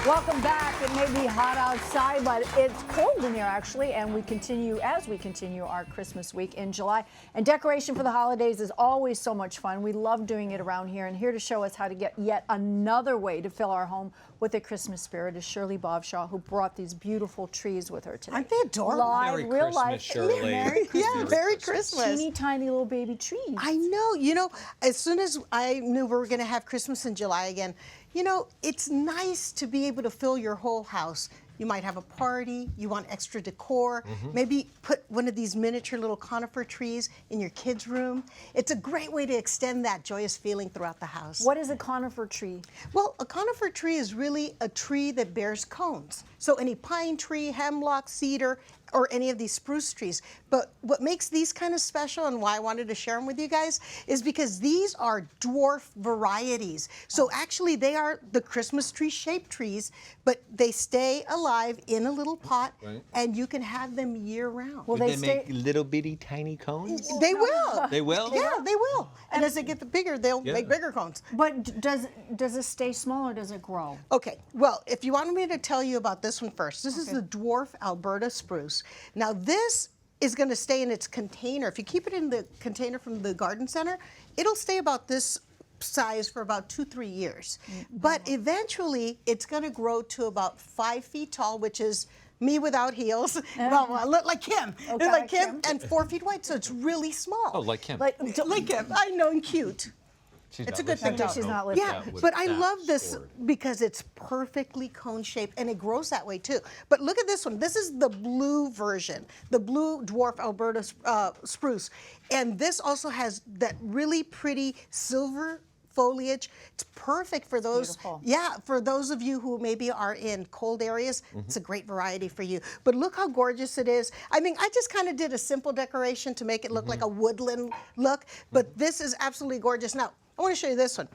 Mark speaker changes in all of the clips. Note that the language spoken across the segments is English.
Speaker 1: Welcome back. It may be hot outside, but it's cold in here actually, and we continue our Christmas week in July. And decoration for the holidays is always so much fun. We love doing it around here, and here to show us how to get yet another way to fill our home with the Christmas spirit is Shirley Bovshow, who brought these beautiful trees with her today.
Speaker 2: Aren't they adorable?
Speaker 1: Live,
Speaker 3: Merry
Speaker 1: real
Speaker 3: Christmas,
Speaker 1: life.
Speaker 3: Shirley.
Speaker 1: Merry Christmas.
Speaker 2: Yeah, Merry Christmas.
Speaker 1: Teeny tiny little baby trees.
Speaker 2: I know. You know, as soon as I knew we were going to have Christmas in July again, you know, it's nice to be able to fill your whole house. You might have a party, you want extra decor, maybe put one of these miniature little conifer trees in your kids' room. It's a great way to extend that joyous feeling throughout the house.
Speaker 1: What is a conifer tree?
Speaker 2: Well, a conifer tree is really a tree that bears cones. So any pine tree, hemlock, cedar, or any of these spruce trees. But what makes these kind of special and why I wanted to share them with you guys is because these are dwarf varieties. So actually they are the Christmas tree shaped trees, but they stay alive in a little pot, and you can have them year round.
Speaker 1: Will
Speaker 3: They make little bitty tiny cones?
Speaker 2: They will.
Speaker 3: They will?
Speaker 2: Yeah, they will. And as they get bigger, they'll make bigger cones.
Speaker 1: But does it stay small or does it grow?
Speaker 2: Okay, well, if you wanted me to tell you about this one first, this is the Dwarf Alberta Spruce. Now this is going to stay in its container. If you keep it in the container from the garden center, it'll stay about this size for about 2-3 years. But eventually it's going to grow to about 5 feet tall, which is me without heels. Well, like Kim.
Speaker 1: Okay,
Speaker 2: like Kim,
Speaker 1: Kim.
Speaker 2: and 4 feet wide, so it's really small.
Speaker 3: Oh, like him.
Speaker 2: Like Kim. I know, and cute.
Speaker 3: She's
Speaker 2: It's
Speaker 3: not
Speaker 2: a good thing.
Speaker 3: listening.
Speaker 1: She's not listening.
Speaker 2: Yeah,
Speaker 3: with
Speaker 2: but I
Speaker 3: that
Speaker 2: love this
Speaker 3: sword.
Speaker 2: because it's perfectly cone-shaped and it grows that way too. But look at this one. This is the blue version, the blue Dwarf Alberta Spruce. And this also has that really pretty silver foliage. It's perfect for those, for those of you who maybe are in cold areas. It's a great variety for you. But look how gorgeous it is. I mean, I just kind of did a simple decoration to make it look like a woodland look, but this is absolutely gorgeous. Now, I want to show you this one.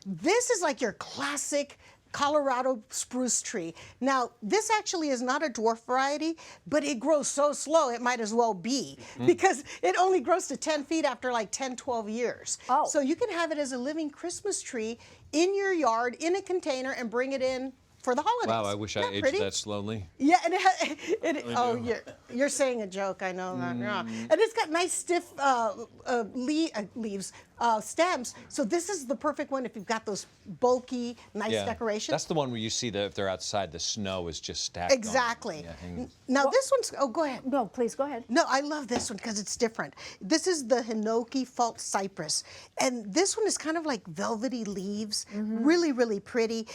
Speaker 2: This is like your classic Colorado spruce tree. Now, this actually is not a dwarf variety, but it grows so slow it might as well be because it only grows to 10 feet after like 10, 12 years.
Speaker 1: Oh.
Speaker 2: So you can have it as a living Christmas tree in your yard in a container and bring it in for the holidays.
Speaker 3: Wow, I wish I
Speaker 2: Isn't that
Speaker 3: aged
Speaker 2: pretty?
Speaker 3: that slowly.
Speaker 2: Yeah, and oh, you're saying a joke. I know that. Yeah. And it's got nice stiff leaves, stems. So this is the perfect one if you've got those bulky, nice decorations.
Speaker 3: That's the one where you see that if they're outside, the snow is just stacked on.
Speaker 2: Exactly.
Speaker 3: Yeah,
Speaker 2: Now this one's. Oh, go ahead.
Speaker 1: No, please go ahead.
Speaker 2: No, I love this one because it's different. This is the Hinoki fault cypress. And this one is kind of like velvety leaves, really, really pretty.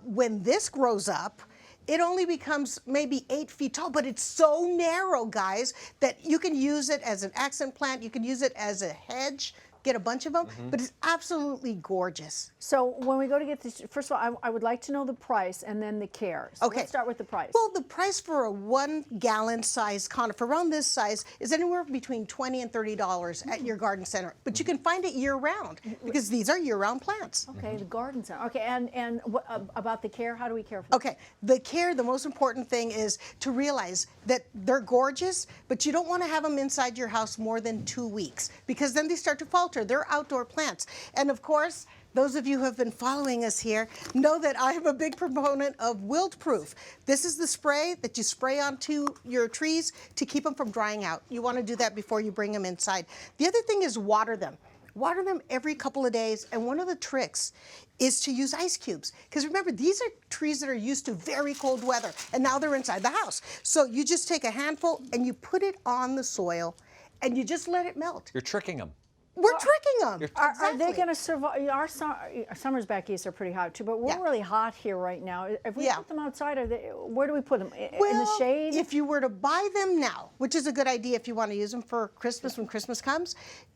Speaker 2: When this grows up, it only becomes maybe 8 feet tall, but it's so narrow, guys, that you can use it as an accent plant. You can use it as a hedge. Get a bunch of them, but it's absolutely gorgeous.
Speaker 1: So when we go to get this, first of all, I would like to know the price and then the care. So
Speaker 2: Okay.
Speaker 1: let's start with the price.
Speaker 2: Well, the price for a 1 gallon size conifer around this size is anywhere between $20 and $30 at your garden center. But you can find it year round because these are year round plants.
Speaker 1: Okay, the garden center. Okay, and what about the care? How do we care for them?
Speaker 2: Okay, the care, the most important thing is to realize that they're gorgeous, but you don't want to have them inside your house more than 2 weeks because then they start to falter. They're outdoor plants. And of course, those of you who have been following us here know that I am a big proponent of wilt proof. This is the spray that you spray onto your trees to keep them from drying out. You want to do that before you bring them inside. The other thing is water them. Water them every couple of days, and one of the tricks is to use ice cubes. Because remember, these are trees that are used to very cold weather, and now they're inside the house. So you just take a handful and you put it on the soil, and you just let it melt.
Speaker 3: You're tricking them.
Speaker 2: We're tricking them.
Speaker 1: Are they going to survive? Our summers back east are pretty hot too, but we're really hot here right now. If we put them outside, where do we put them? In the shade?
Speaker 2: If you were to buy them now, which is a good idea if you want to use them for Christmas when Christmas comes,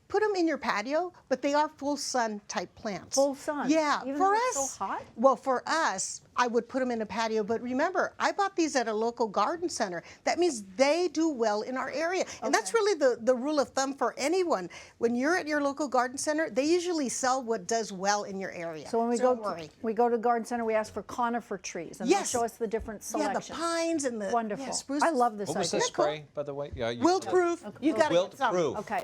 Speaker 2: put them in your patio, but they are full sun type plants.
Speaker 1: Full sun?
Speaker 2: Yeah.
Speaker 1: Even
Speaker 2: for
Speaker 1: though
Speaker 2: us,
Speaker 1: it's so hot?
Speaker 2: Well, for us, I would put them in a patio, but remember, I bought these at a local garden center. That means they do well in our area. And that's really the rule of thumb for anyone. When you're at your local garden center, they usually sell what does well in your area.
Speaker 1: So when we go to the garden center, we ask for conifer trees, and they'll show us the different selections.
Speaker 2: Yeah, the pines and the
Speaker 1: wonderful.
Speaker 2: spruce.
Speaker 1: I love this
Speaker 3: What was
Speaker 1: idea.
Speaker 3: the spray, by the way? Yeah,
Speaker 2: Wilt proof. You got
Speaker 3: Wilt
Speaker 2: some.
Speaker 3: proof.
Speaker 1: Okay.